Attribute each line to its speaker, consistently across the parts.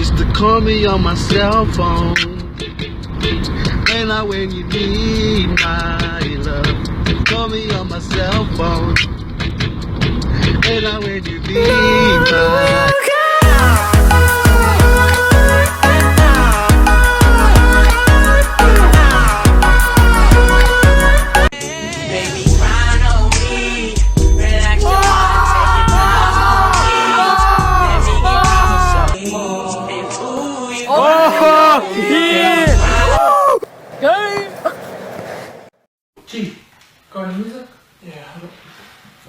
Speaker 1: used to call me on my cell phone. And now when you need my love, call me on my cell phone. And now when you need my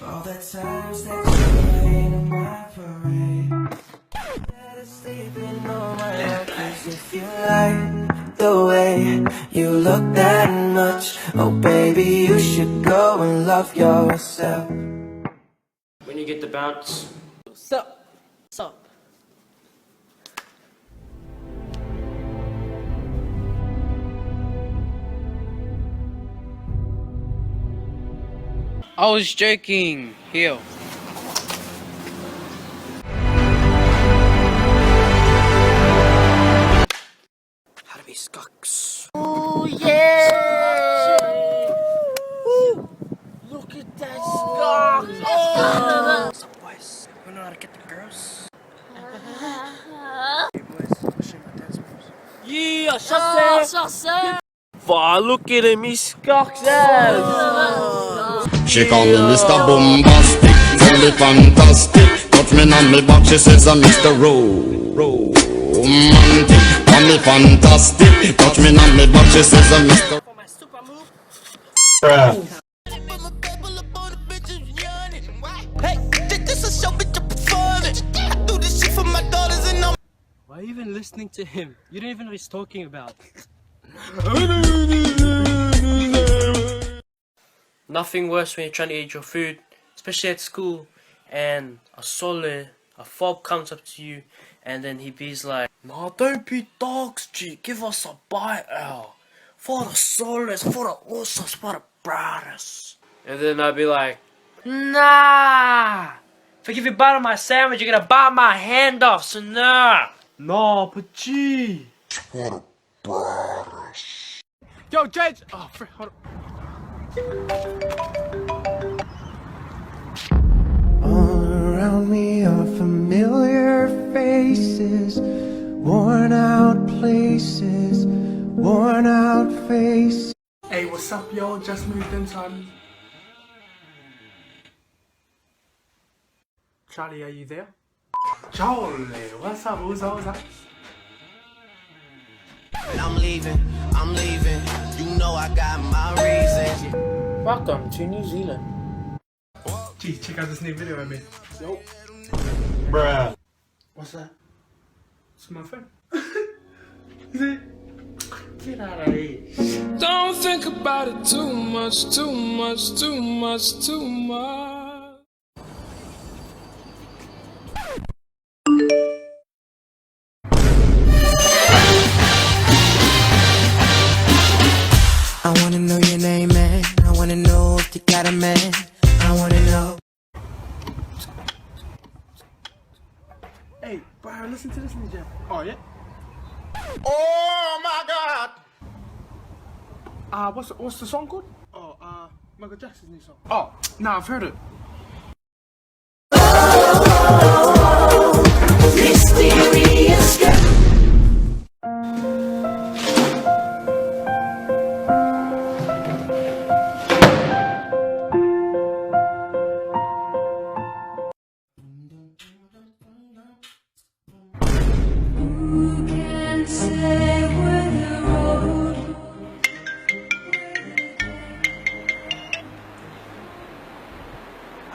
Speaker 2: all the times that you rain on my parade, better sleeping on my lap. 'Cause if you like the way you look that much, oh baby, you should go and love yourself.
Speaker 3: When you get the bounce.
Speaker 4: Sup? Sup?
Speaker 5: I was joking. Here.
Speaker 3: How to be skunks.
Speaker 4: Oh yeah! Woo. Look at that skunk! Oh.
Speaker 3: What's up, boys? We know how to get the girls.
Speaker 4: Yeah, chassé!
Speaker 3: Wow, look at him, he's skunks ass.
Speaker 6: She call me Mr. Bombastic, tell me fantastic. Touch me on me back, she says I'm Mr. Romantic. Call me fantastic, touch me on me back, she says I'm Mr.
Speaker 4: For my super move.
Speaker 3: Why are you even listening to him? You don't even know what he's talking about. Nothing worse when you're trying to eat your food, especially at school, and a fob comes up to you, and then he be's like, "No, don't be dogs, G. Give us a bite out. For the soles, for the usos, for the brothers." And then I'd be like, "Nah. If I give you a bite of my sandwich, you're gonna bite my hand off, so nah." No, but G.
Speaker 1: Yo, Judge! Oh, frick, hold up.
Speaker 2: All around me are familiar faces, worn out places, worn out faces.
Speaker 1: Hey, what's up, yo? Just moved in, son. Charlie, are you there? Charlie, what's up? What's up?
Speaker 2: I'm leaving, you know I got my reasons.
Speaker 3: Welcome to New Zealand.
Speaker 1: Gee, check out this new video I made. Yo.
Speaker 6: Bruh.
Speaker 1: What's that? It's my phone. Is it? Get out of here.
Speaker 7: Don't think about it too much, too much, too much, too much.
Speaker 2: I wanna know your name, man. I wanna know if you got a man. I wanna know.
Speaker 1: Hey, bro, listen to this ninja. Oh, yeah?
Speaker 6: Oh my God.
Speaker 1: What's the song called? Oh, Michael Jackson's new song. Oh, nah, I've heard it.
Speaker 2: Mysterious girl.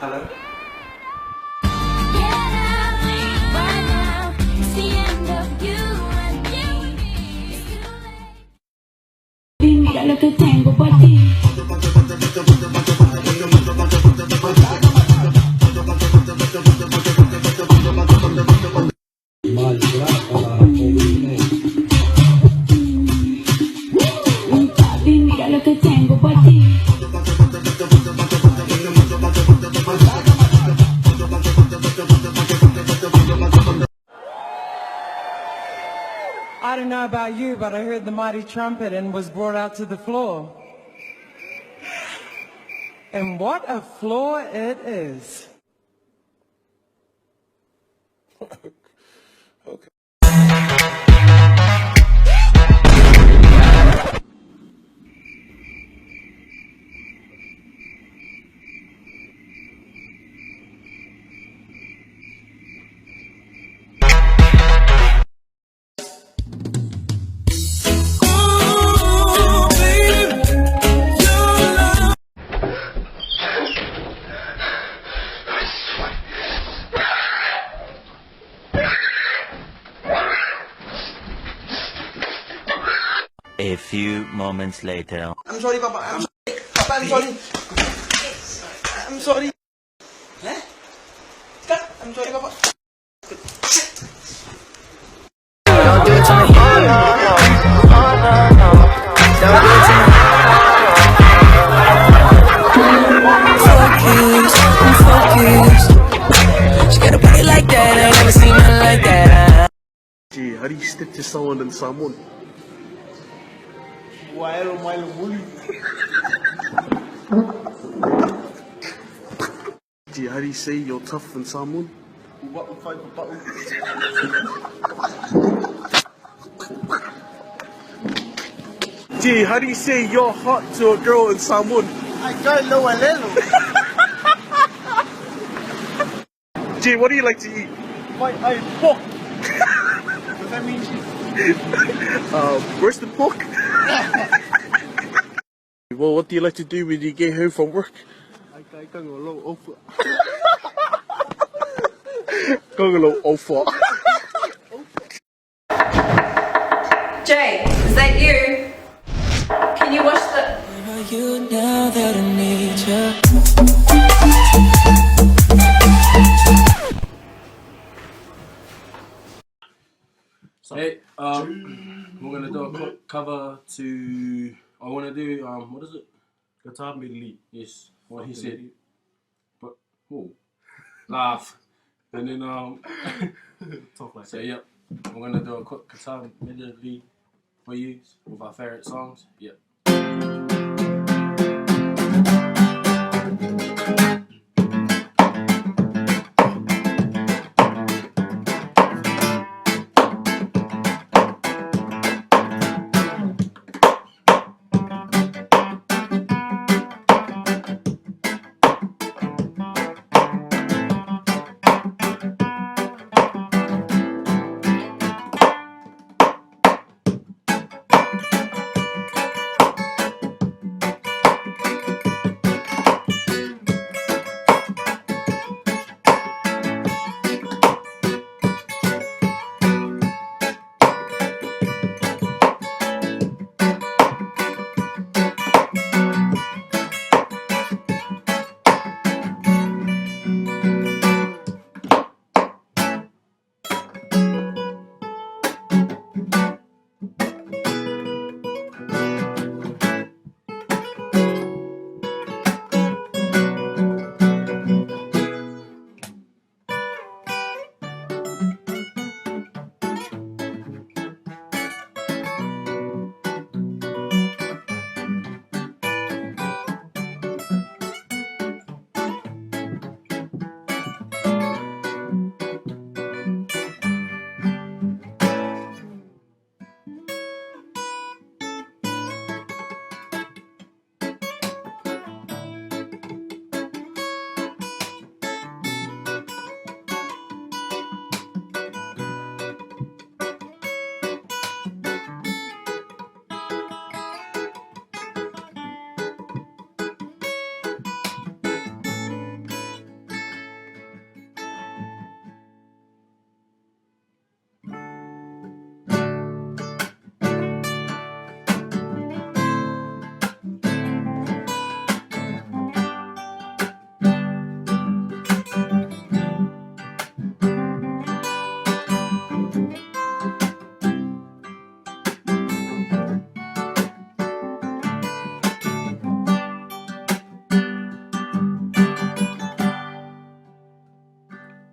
Speaker 1: Hello?
Speaker 8: Mira lo que tengo por ti. Papi, mira lo que tengo por ti.
Speaker 9: I don't know about you, but I heard the mighty trumpet and was brought out to the floor. And what a floor it is.
Speaker 10: A few moments later.
Speaker 1: I'm sorry, Papa. I'm sorry. Papa, I'm sorry. I'm sorry. Eh? Cut. I'm sorry, Papa.
Speaker 2: Don't do it to me. Oh no, no. Oh no, no. Don't do it to me. I'm focused. She got a body like that. I ain't never seen nothing like that.
Speaker 1: Gee, how do you stick to someone and someone? Gee, how do you say you're tough than someone? Gee, how do you say you're hot to a girl and someone? I don't know a little. Gee, what do you like to eat? I pork. Does that mean where's the pork? Well, what do you like to do when you get home from work? I go a little offer. Go a little offer.
Speaker 11: Jay, is that you? Can you watch the...
Speaker 2: Where are you now that I need you?
Speaker 12: Hey, we're gonna do a quick cover to. I wanna do what is it?
Speaker 1: Guitar medley.
Speaker 12: Yes, what he said. But laugh, and then
Speaker 1: Talk like
Speaker 12: so
Speaker 1: that.
Speaker 12: yep, we're gonna do a quick guitar medley for you with our favorite songs. Yep.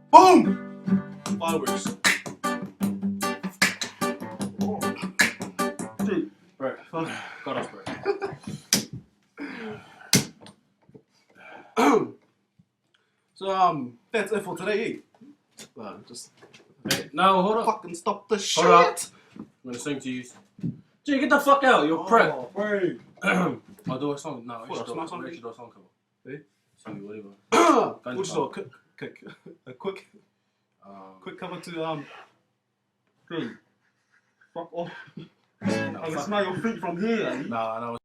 Speaker 1: Boom! Fireworks.
Speaker 12: God, that's great.
Speaker 1: So that's it for today. Just
Speaker 12: Hey, no, hold up.
Speaker 1: fucking stop the shit.
Speaker 12: Hold up. I'm gonna sing to you. Jay, get the fuck out. You're prep.
Speaker 1: Oh, wait.
Speaker 12: I'll do a song. No,
Speaker 1: What,
Speaker 12: I
Speaker 1: a song?
Speaker 12: should do a song cover.
Speaker 1: Hey?
Speaker 12: Sing whatever.
Speaker 1: We'll just do a quick cover to Fuck off. I can smell your feet from here.
Speaker 12: Nah,